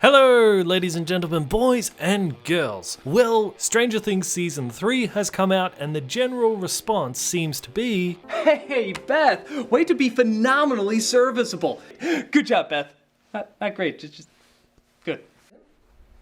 Hello, ladies and gentlemen, boys and girls. Well, Stranger Things Season 3 has come out and the general response seems to be... Hey, Beth! Way to be phenomenally serviceable. Good job, Beth. Not great, just good.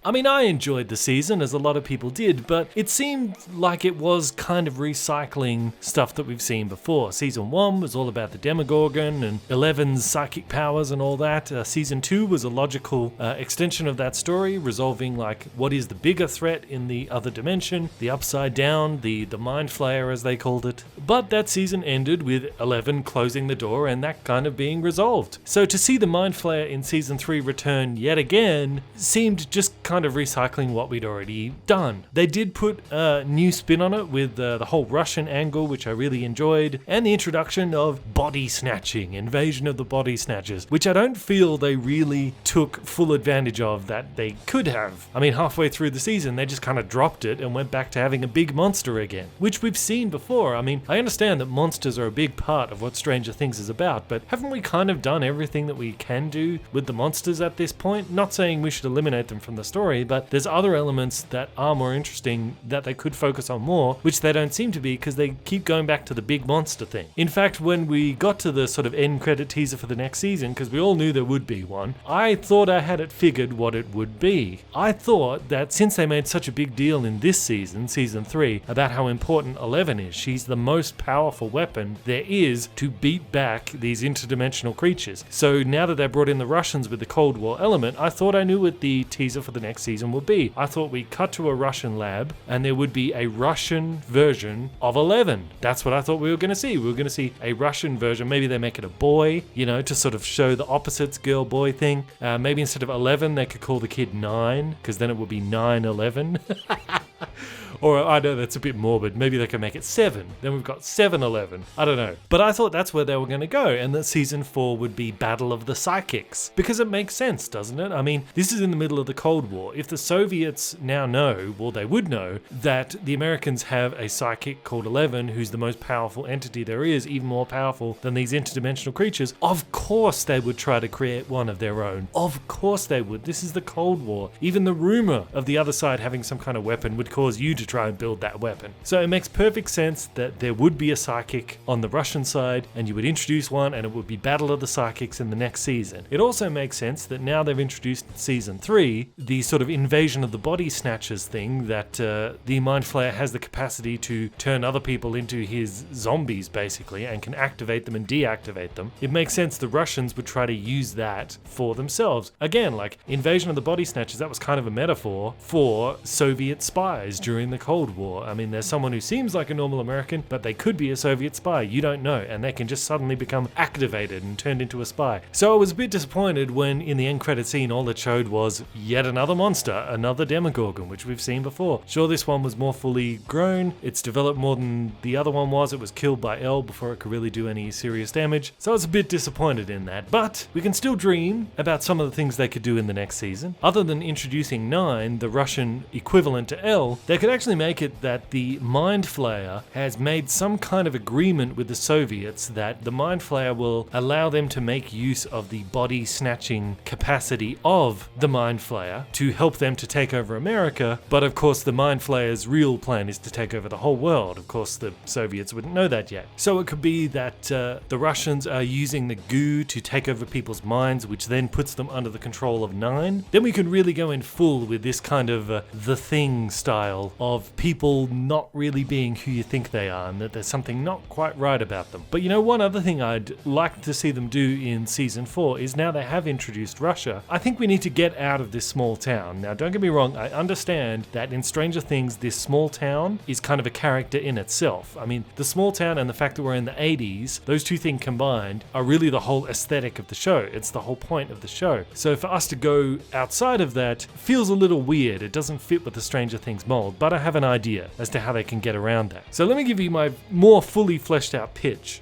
I mean, I enjoyed the season, as a lot of people did, but it seemed like it was kind of recycling stuff that we've seen before. Season 1 was all about the Demogorgon and Eleven's psychic powers and all that. Season 2 was a logical extension of that story, resolving, like, what is the bigger threat in the other dimension, the Upside Down, the Mind Flayer, as they called it. But that season ended with Eleven closing the door and that kind of being resolved. So to see the Mind Flayer in Season 3 return yet again seemed just kind of recycling what we'd already done. They did put a new spin on it with the whole Russian angle, which I really enjoyed, and the introduction of body snatching, invasion of the Body Snatchers, which I don't feel they really took full advantage of that they could have. I mean, halfway through the season, they just kind of dropped it and went back to having a big monster again, which we've seen before. I mean, I understand that monsters are a big part of what Stranger Things is about, but haven't we kind of done everything that we can do with the monsters at this point? Not saying we should eliminate them from the story, but there's other elements that are more interesting that they could focus on more, which they don't seem to be because they keep going back to the big monster thing. In fact, when we got to the sort of end credit teaser for the next season, because we all knew there would be one, I thought I had it figured what it would be. I thought that since they made such a big deal in this season, Season 3, about how important Eleven is, she's the most powerful weapon there is to beat back these interdimensional creatures. So now that they brought in the Russians with the Cold War element, I thought I knew what the teaser for the next season would be. I thought we'd cut to a Russian lab and there would be a Russian version of Eleven. That's what I thought we were going to see. We were going to see a Russian version. Maybe they make it a boy, to sort of show the opposites, girl-boy thing. Maybe instead of 11, they could call the kid 9, because then it would be 9/11. Or, I know that's a bit morbid, maybe they can make it 7. Then we've got 7/11. I don't know. But I thought that's where they were going to go, and that Season 4 would be Battle of the Psychics. Because it makes sense, doesn't it? I mean, this is in the middle of the Cold War. If the Soviets now know, well, they would know, that the Americans have a psychic called Eleven, who's the most powerful entity there is, even more powerful than these interdimensional creatures, of course they would try to create one of their own. Of course they would. This is the Cold War. Even the rumor of the other side having some kind of weapon would cause you to try and build that weapon. So it makes perfect sense that there would be a psychic on the Russian side and you would introduce one and it would be Battle of the Psychics in the next season. It also makes sense that now they've introduced in Season 3 the sort of invasion of the Body Snatchers thing, that the Mind Flayer has the capacity to turn other people into his zombies basically and can activate them and deactivate them. It makes sense the Russians would try to use that for themselves. Again, like invasion of the Body Snatchers, that was kind of a metaphor for Soviet spies during the Cold War. I mean, there's someone who seems like a normal American, but they could be a Soviet spy. You don't know, and they can just suddenly become activated and turned into a spy. So I was a bit disappointed when in the end credit scene all it showed was yet another monster, another Demogorgon, which we've seen before. Sure, this one was more fully grown. It's developed more than the other one was. It was killed by Elle before it could really do any serious damage. So I was a bit disappointed in that, but we can still dream about some of the things they could do in the next season. Other than introducing 9, the Russian equivalent to Elle, they could actually make it that the Mind Flayer has made some kind of agreement with the Soviets that the Mind Flayer will allow them to make use of the body snatching capacity of the Mind Flayer to help them to take over America. But of course the Mind Flayer's real plan is to take over the whole world. Of course the Soviets wouldn't know that yet. So it could be that the Russians are using the goo to take over people's minds, which then puts them under the control of 9. Then we could really go in full with this kind of The Thing style of people not really being who you think they are, and that there's something not quite right about them. But one other thing I'd like to see them do in Season 4 is, now they have introduced Russia, I think we need to get out of this small town. Now don't get me wrong, I understand that in Stranger Things this small town is kind of a character in itself. I mean, the small town and the fact that we're in the 80s, those two things combined are really the whole aesthetic of the show. It's the whole point of the show. So for us to go outside of that feels a little weird. It doesn't fit with the Stranger Things mold, but I have an idea as to how they can get around that. So let me give you my more fully fleshed out pitch.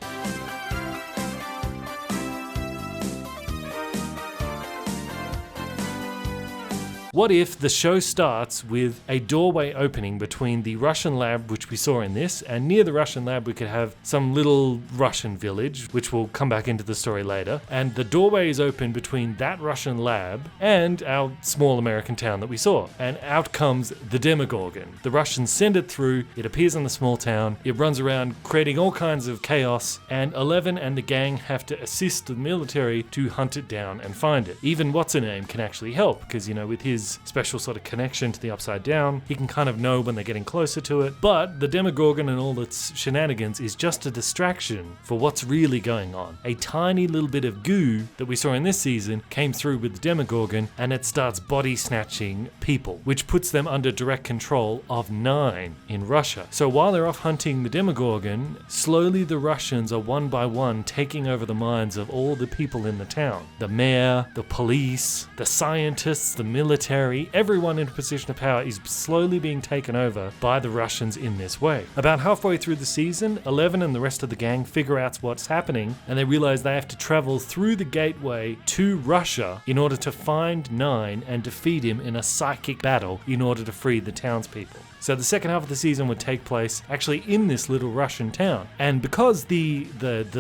What if the show starts with a doorway opening between the Russian lab, which we saw in this, and near the Russian lab we could have some little Russian village, which will come back into the story later, and the doorway is open between that Russian lab and our small American town that we saw, and out comes the Demogorgon. The Russians send it through, it appears in the small town, it runs around creating all kinds of chaos, and Eleven and the gang have to assist the military to hunt it down and find it. Even What's-Her-Name can actually help, because, you know, with his special sort of connection to the Upside Down, he can kind of know when they're getting closer to it. But the Demogorgon and all its shenanigans is just a distraction for what's really going on. A tiny little bit of goo that we saw in this season came through with the Demogorgon, and it starts body snatching people, which puts them under direct control of 9 in Russia. So while they're off hunting the Demogorgon, slowly the Russians are one by one taking over the minds of all the people in the town. The mayor, the police, the scientists, the military, everyone in a position of power is slowly being taken over by the Russians in this way. About halfway through the season, Eleven and the rest of the gang figure out what's happening, and they realize they have to travel through the gateway to Russia in order to find 9 and defeat him in a psychic battle in order to free the townspeople. So the second half of the season would take place actually in this little Russian town. And because the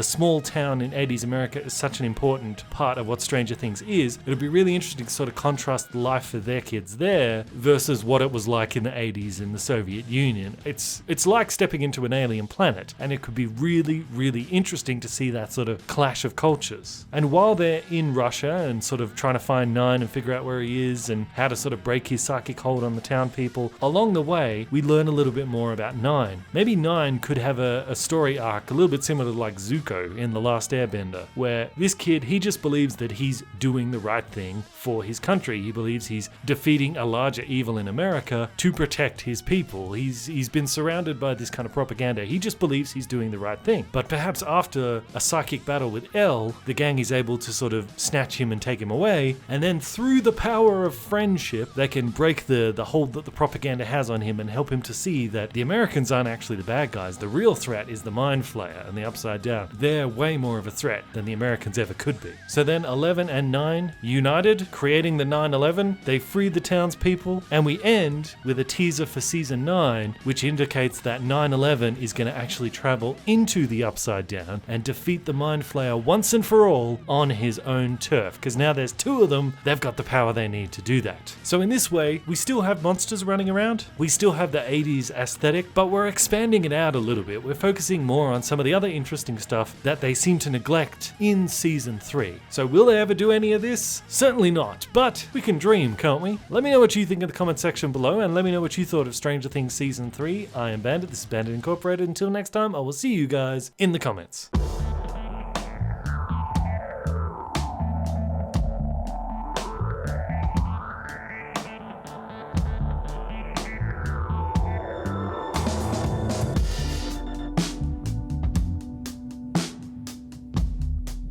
small town in 80s America is such an important part of what Stranger Things is, it'll be really interesting to sort of contrast the life of their kids there versus what it was like in the 80s in the Soviet Union. It's like stepping into an alien planet, and it could be really, really interesting to see that sort of clash of cultures. And while they're in Russia and sort of trying to find 9 and figure out where he is and how to sort of break his psychic hold on the town people, along the way, we learn a little bit more about 9. Maybe 9 could have a story arc a little bit similar to like Zuko in The Last Airbender, where this kid, he just believes that he's doing the right thing for his country. He believes he's defeating a larger evil in America to protect his people. He's been surrounded by this kind of propaganda. He just believes he's doing the right thing. But perhaps after a psychic battle with Elle, the gang is able to sort of snatch him and take him away, and then through the power of friendship, they can break the hold that the propaganda has on him and help him to see that the Americans aren't actually the bad guys. The real threat is the Mind Flayer and the Upside Down. They're way more of a threat than the Americans ever could be. So then 11 and 9 united, creating the 9/11. They free the townspeople, and we end with a teaser for season 9, which indicates that 9/11 is going to actually travel into the Upside Down and defeat the Mind Flayer once and for all on his own turf. Because now there's 2 of them, they've got the power they need to do that. So in this way, we still have monsters running around. We still have the 80s aesthetic, but we're expanding it out a little bit. We're focusing more on some of the other interesting stuff that they seem to neglect in season 3. So will they ever do any of this? Certainly not, but we can dream, can't we? Let me know what you think in the comment section below, and let me know what you thought of Stranger Things season 3. I am Bandit, this is Bandit Incorporated. Until next time, I will see you guys in the comments.